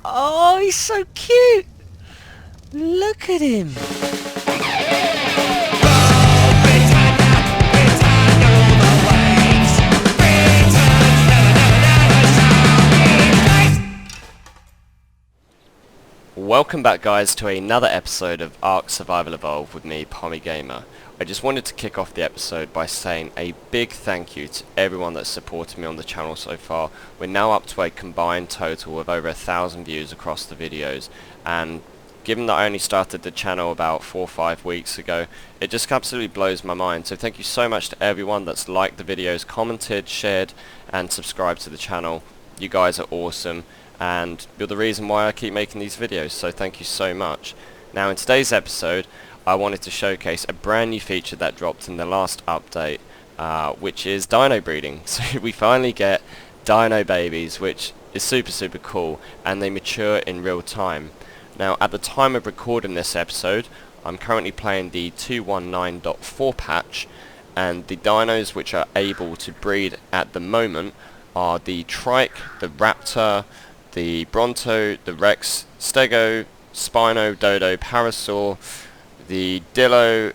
Oh, he's so cute! Look at him! Welcome back, guys, to another episode of ARK Survival Evolved with me, PommieGamer. I just wanted to kick off the episode by saying a big thank you to everyone that's supported me on the channel so far. We're now up to a combined total of over 1,000 views across the videos, and given that I only started the channel about 4 or 5 weeks ago, it just absolutely blows my mind. So thank you so much to everyone that's liked the videos, commented, shared and subscribed to the channel. You guys are awesome, and you're the reason why I keep making these videos, so thank you so much. Now, in today's episode, I wanted to showcase a brand new feature that dropped in the last update, which is dino breeding. So we finally get dino babies, which is super cool, and they mature in real time. Now, at the time of recording this episode, I'm currently playing the 219.4 patch, and the dinos which are able to breed at the moment are the Trike, the Raptor, the Bronto, the Rex, Stego, Spino, Dodo, Parasaur, the Dillo,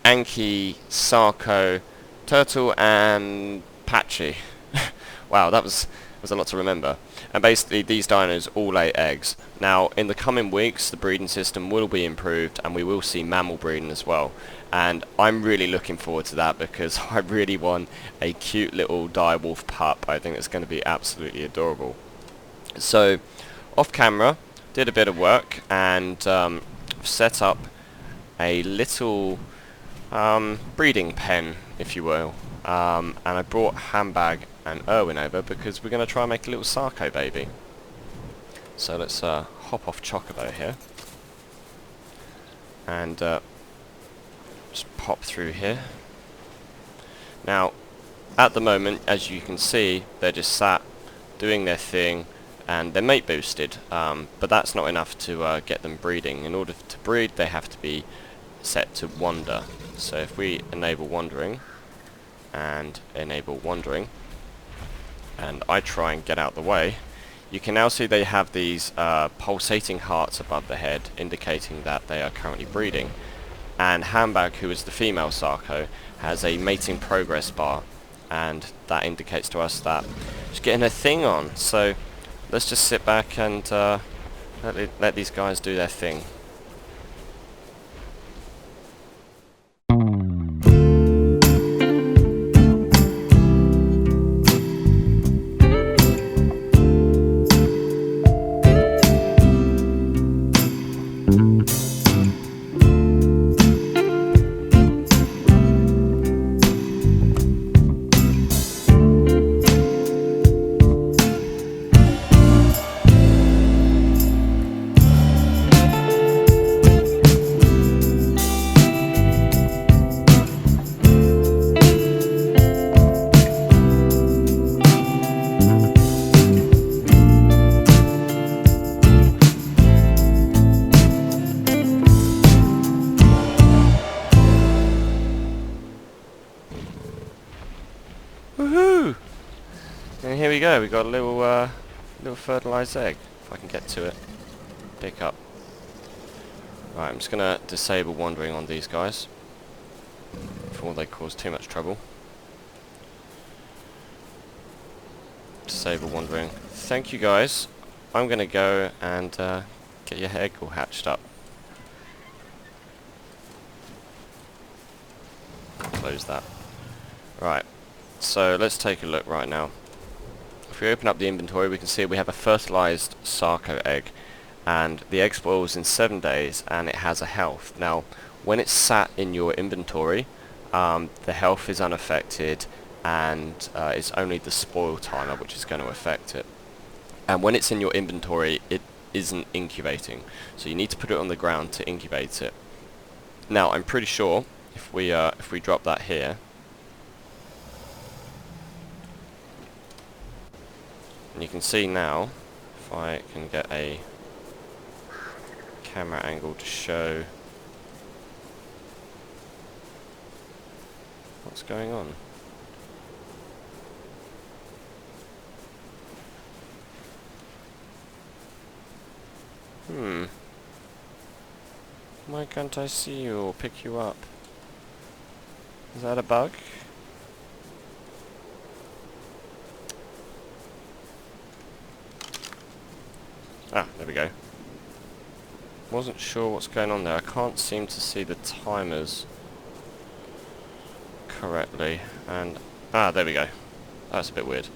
Anki, Sarco, Turtle and Patchy. Wow, that was a lot to remember. And basically these dinos all lay eggs. Now, in the coming weeks the breeding system will be improved and we will see mammal breeding as well. And I'm really looking forward to that because I really want a cute little direwolf pup. I think it's going to be absolutely adorable. So, off camera, did a bit of work and set up a little breeding pen, if you will. And I brought Handbag and Irwin over because we're going to try and make a little Sarco baby. So let's hop off Chocobo here. And just pop through here. Now, at the moment, as you can see, they're just sat doing their thing, and they're mate boosted, but that's not enough to get them breeding. In order to breed, they have to be set to wander. So if we enable wandering, and enable wandering, and I try and get out the way, you can now see they have these pulsating hearts above the head, indicating that they are currently breeding. And Handbag, who is the female Sarco, has a mating progress bar, and that indicates to us that she's getting her thing on. So let's just sit back and let these guys do their thing. Woohoo! And here we go, we got a little fertilized egg, if I can get to it. Pick up. Right, I'm just gonna disable wandering on these guys before they cause too much trouble. Disable wandering. Thank you, guys. I'm gonna go and get your egg all hatched up. Close that. Right. So let's take a look right now. If we open up the inventory, we can see we have a fertilized Sarco egg, and the egg spoils in 7 days, and it has a health. Now, when it's sat in your inventory, the health is unaffected, and it's only the spoil timer which is going to affect it. And when it's in your inventory, it isn't incubating, so you need to put it on the ground to incubate it. Now, I'm pretty sure if we drop that here, and you can see now, if I can get a camera angle to show what's going on. Why can't I see you or pick you up? Is that a bug? Ah, there we go. Wasn't sure what's going on there. I can't seem to see the timers correctly. And there we go. That's a bit weird.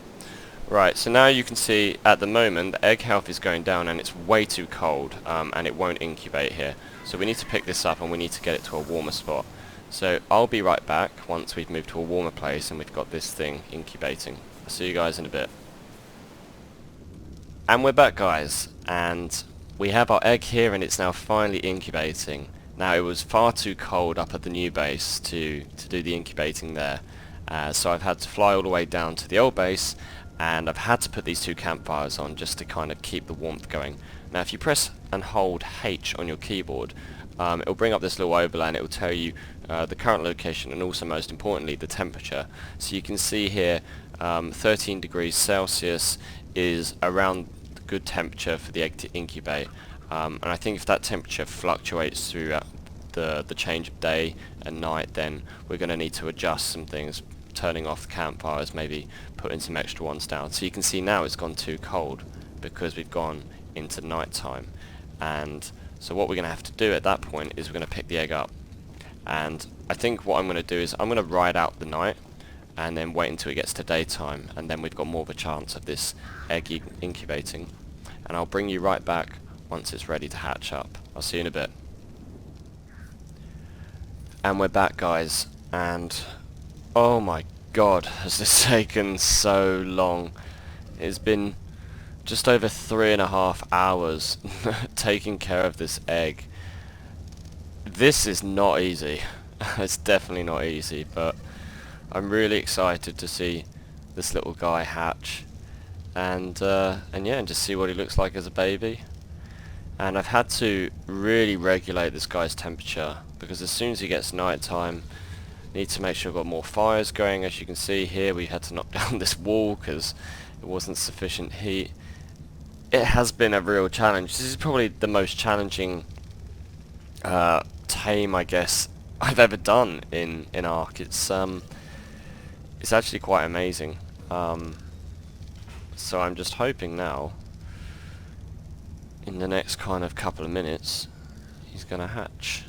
Right, so now you can see at the moment the egg health is going down and it's way too cold, and it won't incubate here. So we need to pick this up and we need to get it to a warmer spot. So I'll be right back once we've moved to a warmer place and we've got this thing incubating. I'll see you guys in a bit. And we're back, guys, and we have our egg here and it's now finally incubating. Now it was far too cold up at the new base to do the incubating there, so I've had to fly all the way down to the old base, and I've had to put these two campfires on just to kind of keep the warmth going. Now if you press and hold H on your keyboard, it will bring up this little overlay and it will tell you the current location and also, most importantly, the temperature. So you can see here 13 degrees Celsius is around the good temperature for the egg to incubate, and I think if that temperature fluctuates throughout the change of day and night, then we're going to need to adjust some things, turning off the campfires, maybe putting some extra ones down. So you can see now it's gone too cold because we've gone into night time, and so what we're going to have to do at that point is we're going to pick the egg up, and I think what I'm going to do is I'm going to ride out the night and then wait until it gets to daytime, and then we've got more of a chance of this egg incubating. And I'll bring you right back once it's ready to hatch up. I'll see you in a bit. And we're back, guys, and oh my god, has this taken so long. It's been just over 3.5 hours taking care of this egg. This is not easy. It's definitely not easy, but I'm really excited to see this little guy hatch, and yeah, and just see what he looks like as a baby. And I've had to really regulate this guy's temperature because as soon as he gets night time, need to make sure I've got more fires going. As you can see here, we had to knock down this wall because it wasn't sufficient heat. It has been a real challenge. This is probably the most challenging tame, I guess, I've ever done in ARK. It's actually quite amazing. So I'm just hoping now, in the next kind of couple of minutes, he's gonna hatch.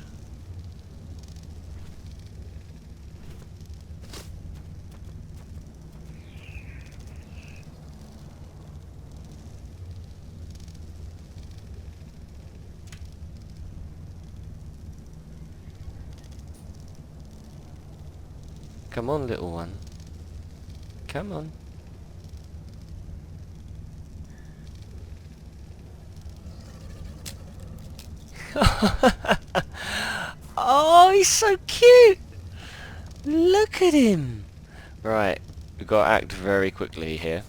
Come on, little one. Come on. Oh, he's so cute! Look at him! Right, we've got to act very quickly here.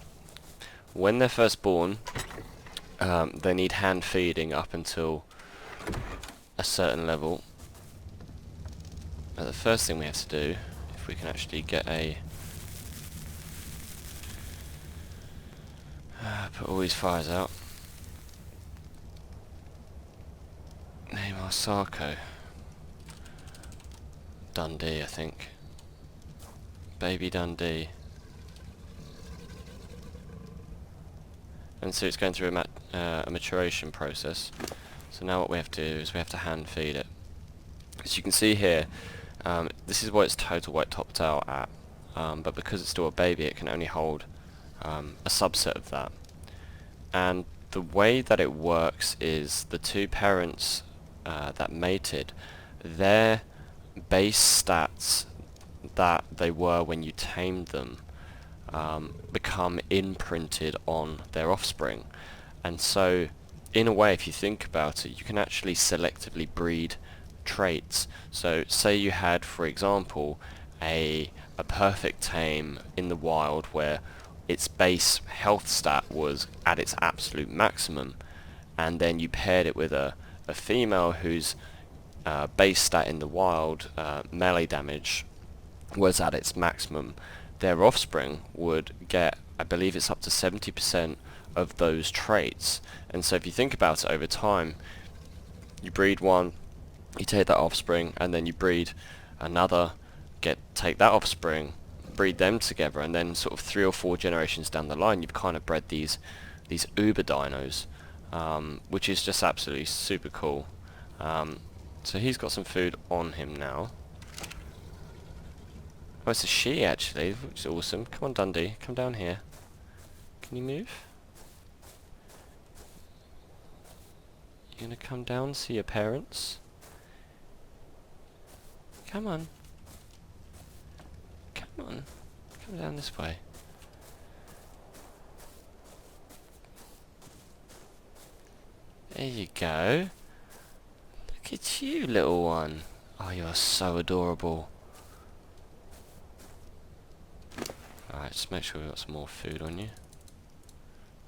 When they're first born, they need hand feeding up until a certain level. Now, the first thing we have to do, if we can actually get a... put all these fires out. Name our Sarco. Dundee, I think. Baby Dundee. And so it's going through a maturation process. So now what we have to do is we have to hand feed it. As you can see here, this is what its total weight topped out at, but because it's still a baby, it can only hold a subset of that. And the way that it works is the two parents that mated, their base stats that they were when you tamed them become imprinted on their offspring. And so in a way, if you think about it, you can actually selectively breed traits. So say you had, for example, a perfect tame in the wild where its base health stat was at its absolute maximum, and then you paired it with a female whose base stat in the wild, melee damage, was at its maximum, their offspring would get, I believe it's up to 70% of those traits. And so if you think about it, over time, you breed one, You take that offspring and then you breed another, take that offspring, breed them together, and then sort of 3 or 4 generations down the line you've kind of bred these uber dinos, which is just absolutely super cool. So he's got some food on him now. Oh, it's a she actually, which is awesome. Come on Dundee, come down here. Can you move? You gonna come down, see your parents? Come on. Come on. Come down this way. There you go. Look at you, little one. Oh, you're so adorable. Alright, just make sure we've got some more food on you.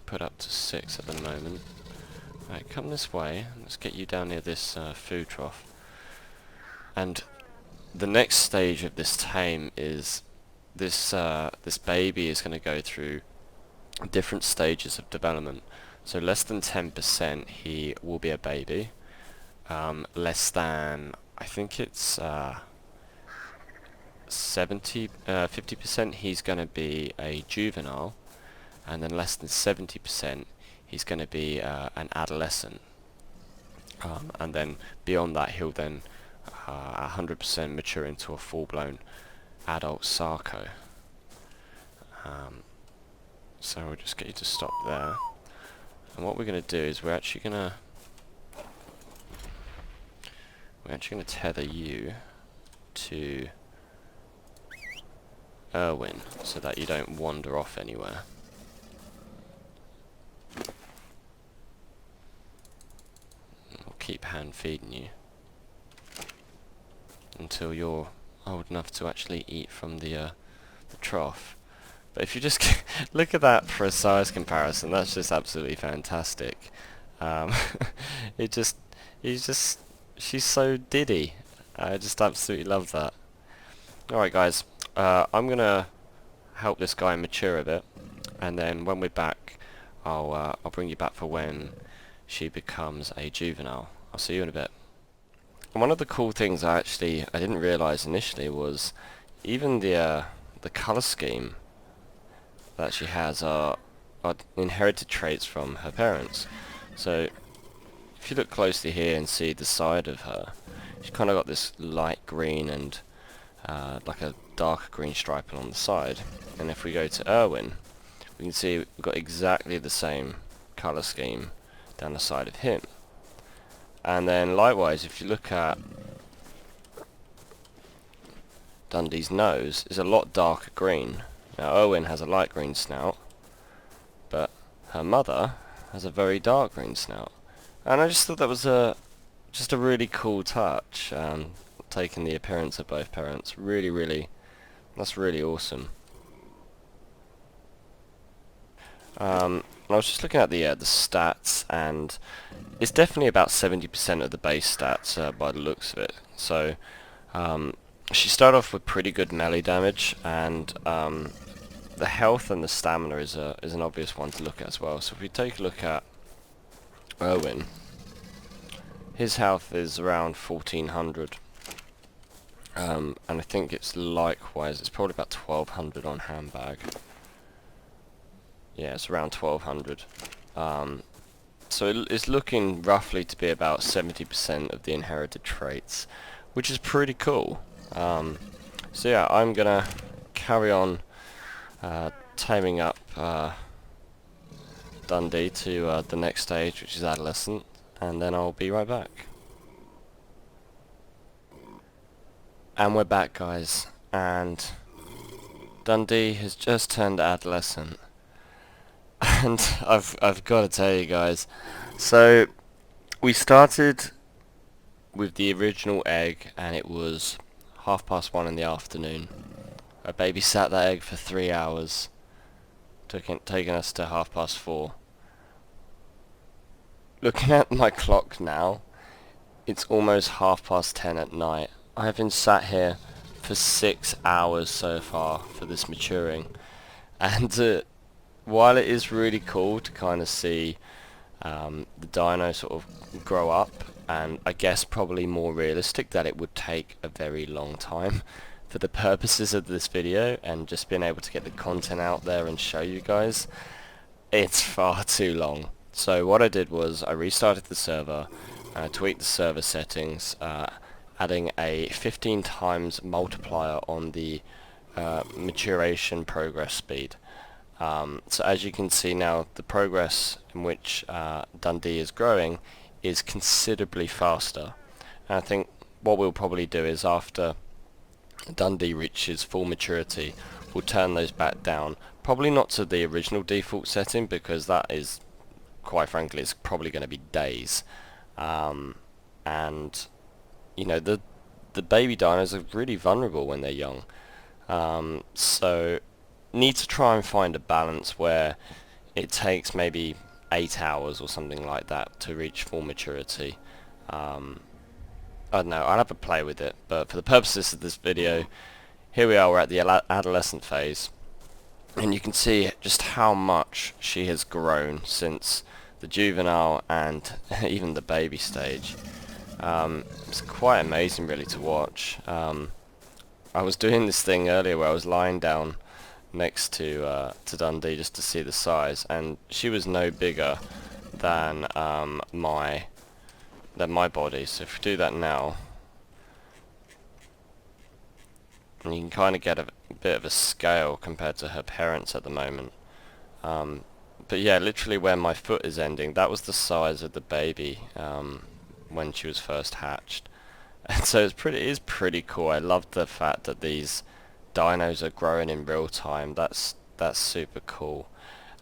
Put up to 6 at the moment. Alright, come this way. Let's get you down near this food trough. And the next stage of this tame is this baby is going to go through different stages of development. So less than 10% he will be a baby. Less than, I think it's 50% he's going to be a juvenile, and then less than 70% he's going to be an adolescent. And then beyond that he'll then 100% mature into a full-blown adult Sarco. So we'll just get you to stop there. And what we're going to do is we're actually going to tether you to Irwin so that you don't wander off anywhere. We'll keep hand feeding you until you're old enough to actually eat from the trough. But if you just look at that for a size comparison, that's just absolutely fantastic. She's so diddy. I just absolutely love that. Alright guys, I'm gonna help this guy mature a bit, and then when we're back, I'll bring you back for when she becomes a juvenile. I'll see you in a bit. And one of the cool things I didn't realise initially was even the colour scheme that she has are inherited traits from her parents. So if you look closely here and see the side of her, she's kind of got this light green and like a darker green stripe along the side. And if we go to Irwin, we can see we've got exactly the same colour scheme down the side of him. And then likewise, if you look at Dundee's nose, is a lot darker green. Now Irwin has a light green snout, but her mother has a very dark green snout. And I just thought that was just a really cool touch, taking the appearance of both parents. That's really awesome. I was just looking at the stats, and it's definitely about 70% of the base stats by the looks of it. So she started off with pretty good melee damage, and the health and the stamina is an obvious one to look at as well. So if we take a look at Irwin, his health is around 1400, and I think it's likewise, it's probably about 1200 on Handbag. Yeah, it's around 1200. So it's looking roughly to be about 70% of the inherited traits, which is pretty cool. So yeah, I'm gonna carry on taming up Dundee to the next stage, which is Adolescent, and then I'll be right back. And we're back, guys, and Dundee has just turned adolescent. And I've got to tell you guys, so we started with the original egg, and it was 1:30 in the afternoon. I babysat that egg for 3 hours, taking us to 4:30. Looking at my clock now, it's almost 10:30 at night. I have been sat here for 6 hours so far for this maturing, and while it is really cool to kind of see the dino sort of grow up, and I guess probably more realistic that it would take a very long time for the purposes of this video, and just being able to get the content out there and show you guys, it's far too long. So what I did was I restarted the server, tweaked the server settings, adding a 15 times multiplier on the maturation progress speed. So as you can see now, the progress in which Dundee is growing is considerably faster. And I think what we'll probably do is, after Dundee reaches full maturity, we'll turn those back down. Probably not to the original default setting, because that is, quite frankly, it's probably going to be days. And you know, the baby dinos are really vulnerable when they're young. So need to try and find a balance where it takes maybe 8 hours or something like that to reach full maturity. I don't know, I'll have a play with it, but for the purposes of this video, here we are, we're at the adolescent phase, and you can see just how much she has grown since the juvenile and even the baby stage. It's quite amazing really to watch. I was doing this thing earlier where I was lying down next to Dundee just to see the size, and she was no bigger than my body. So if we do that now, and you can kind of get a bit of a scale compared to her parents at the moment. But yeah, literally where my foot is ending, that was the size of the baby when she was first hatched. And so it is pretty cool. I love the fact that these dinos are growing in real time. That's super cool.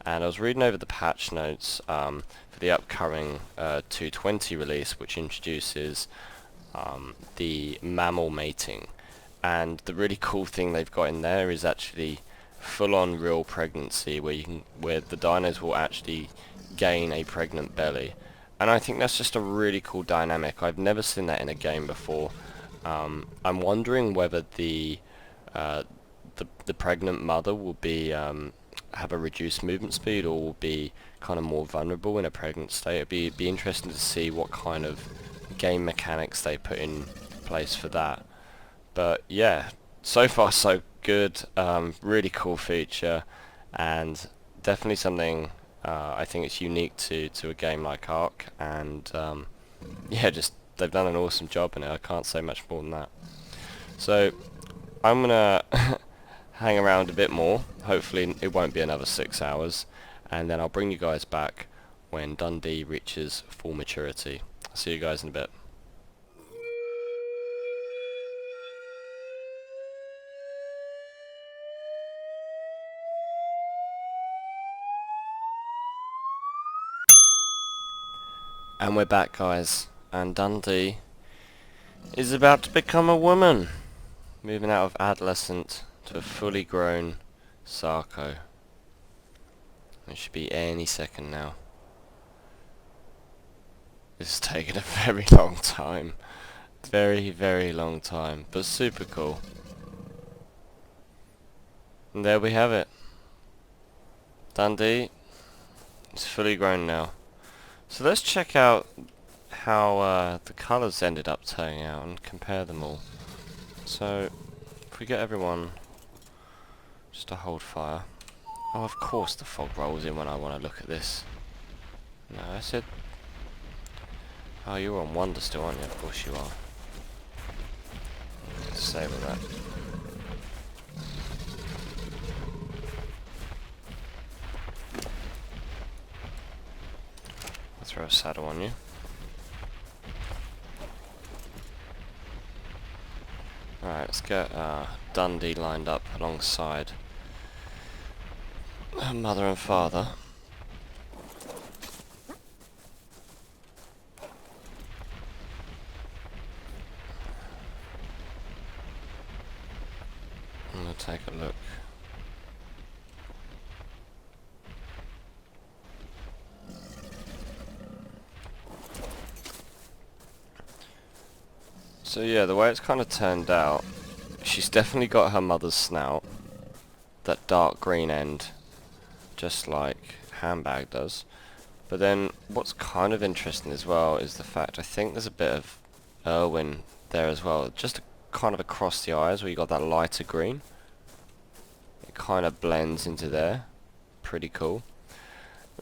And I was reading over the patch notes for the upcoming 220 release, which introduces the mammal mating. And the really cool thing they've got in there is actually full-on real pregnancy, where the dinos will actually gain a pregnant belly. And I think that's just a really cool dynamic. I've never seen that in a game before. I'm wondering whether the pregnant mother will be have a reduced movement speed, or will be kind of more vulnerable in a pregnant state. It'd be interesting to see what kind of game mechanics they put in place for that. But yeah, so far so good. Really cool feature, and definitely something I think it's unique to a game like ARK. And yeah, just they've done an awesome job in it. I can't say much more than that. So I'm gonna hang around a bit more. Hopefully it won't be another 6 hours, and then I'll bring you guys back when Dundee reaches full maturity. I'll see you guys in a bit. And we're back, guys, and Dundee is about to become a woman, moving out of adolescent to a fully grown Sarco. It should be any second now. This has taken a very long time. Very, very long time, but super cool. And there we have it. Dundee is fully grown now. So let's check out how the colours ended up turning out and compare them all. So if we get everyone just to hold fire. Oh, of course the fog rolls in when I want to look at this. No, I said... Oh, you're on Wonder still, aren't you? Of course you are. Disable that. Throw a saddle on you. Alright, let's get Dundee lined up alongside her mother and father. I'm gonna take a look. So yeah, the way it's kind of turned out, she's definitely got her mother's snout, that dark green end, just like Handbag does, But then what's kind of interesting as well is the fact I think there's a bit of Irwin there as well, just kind of across the eyes where you got that lighter green. It kind of blends into there. Pretty cool.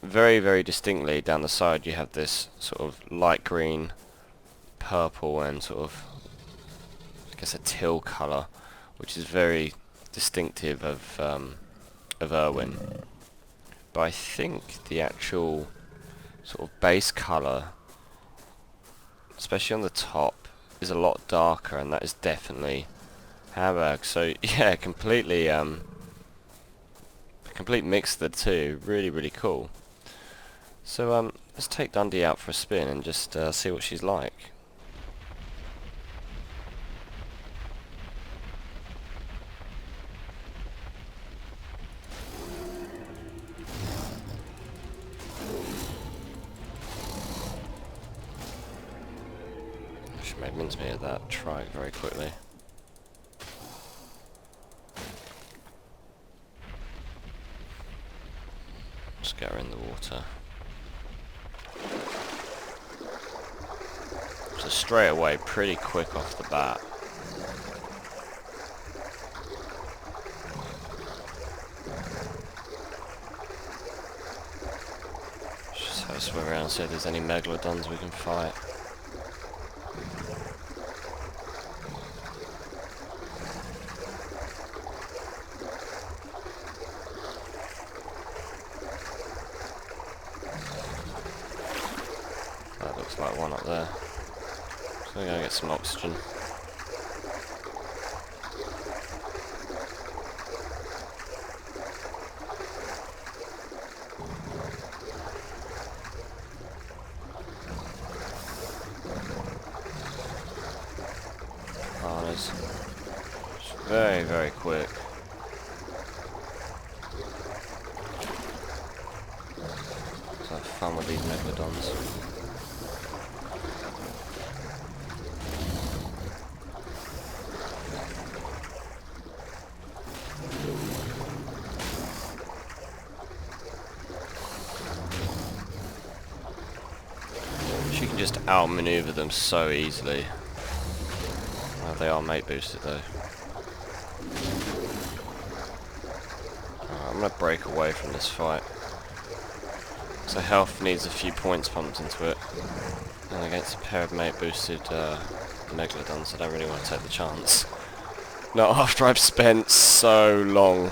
Very, very distinctly down the side you have this sort of light green, purple and sort of, I guess, a teal colour, which is very distinctive of Irwin. But I think the actual sort of base colour, especially on the top, is a lot darker, and that is definitely Handbag. So yeah, completely a complete mix of the two. Really, really cool. So let's take Dundee out for a spin and just see what she's like. She made mincemeat of that trike very quickly. Just get her in the water. So straight away, pretty quick off the bat. Just have a swim around and see if there's any megalodons we can fight. That looks like one up there. So we're going to get some oxygen. Oh, it's very, very quick. Let's have fun with these megalodons. She can just outmaneuver them so easily. Oh, they are mate boosted though. I'm gonna break away from this fight. So health needs a few points pumped into it. And against a pair of mate boosted megalodons, I don't really want to take the chance. Not after I've spent so long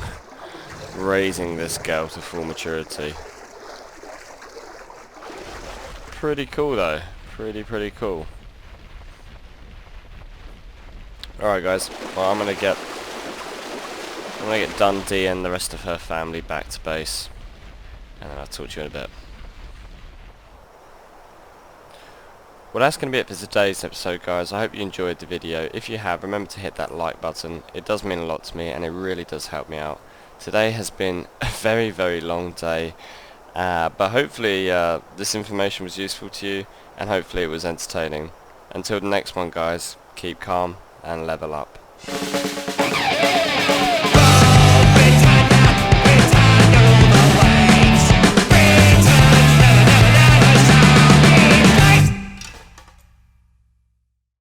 raising this girl to full maturity. Pretty cool though. Pretty cool. Alright guys, well I'm gonna get Dundee and the rest of her family back to base, and then I'll talk to you in a bit. Well, that's going to be it for today's episode, guys. I hope you enjoyed the video. If you have, remember to hit that like button. It does mean a lot to me, and it really does help me out. Today has been a very, very long day, but hopefully this information was useful to you, and hopefully it was entertaining. Until the next one, guys, keep calm and level up.